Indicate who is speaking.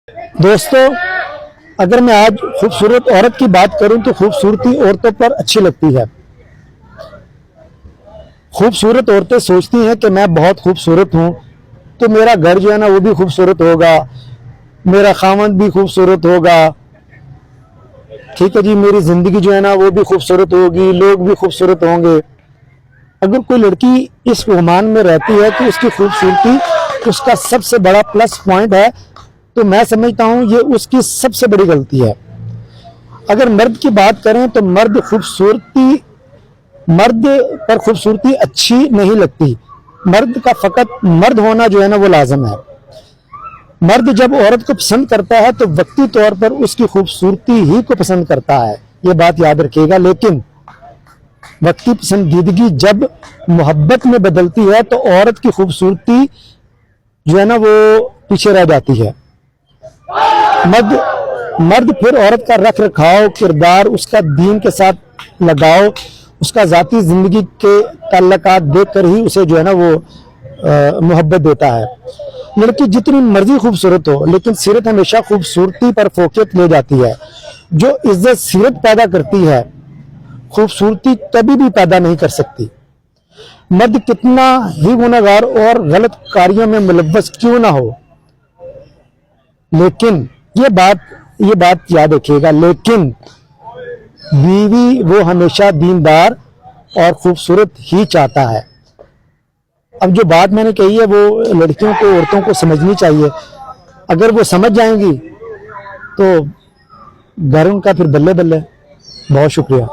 Speaker 1: दोस्तों, अगर मैं आज खूबसूरत औरत की बात करूं तो खूबसूरती औरतों पर अच्छी लगती है। खूबसूरत औरतें सोचती हैं कि मैं बहुत खूबसूरत हूं तो मेरा घर जो है ना वो भी खूबसूरत होगा, मेरा खामन भी खूबसूरत होगा, ठीक है जी, मेरी जिंदगी जो है ना वो भी खूबसूरत होगी, लोग भी खूबसूरत होंगे। अगर कोई लड़की इस गुमान में रहती है कि उसकी खूबसूरती उसका सबसे बड़ा प्लस पॉइंट है, तो मैं समझता हूं ये उसकी सबसे बड़ी गलती है। अगर मर्द की बात करें तो मर्द पर खूबसूरती अच्छी नहीं लगती। मर्द का फकत मर्द होना जो है ना वो लाजम है। मर्द जब औरत को पसंद करता है तो वक्ती तौर पर उसकी खूबसूरती ही को पसंद करता है, ये बात याद रखिएगा। लेकिन वक्ती पसंदीदगी जब मोहब्बत में बदलती है तो औरत की खूबसूरती जो है ना वो पीछे रह जाती है। मर्द मर्द फिर औरत का रख रखाव, किरदार, उसका दीन के साथ लगाव, उसका जाती जिंदगी के ताल्लुकात देखकर ही उसे जो है ना वो मोहब्बत देता है। लड़की जितनी मर्जी खूबसूरत हो लेकिन सीरत हमेशा खूबसूरती पर फोकस ले जाती है। जो इज्जत सीरत पैदा करती है खूबसूरती कभी भी पैदा नहीं कर सकती। मर्द कितना ही गुनहगार और गलत कार्यों में मुलव्वस क्यों ना हो, लेकिन ये बात याद रखिएगा, लेकिन बीवी वो हमेशा दीनदार और खूबसूरत ही चाहता है। अब जो बात मैंने कही है वो लड़कियों को, औरतों को समझनी चाहिए। अगर वो समझ जाएंगी तो घर उनका फिर बल्ले बल्ले। बहुत शुक्रिया।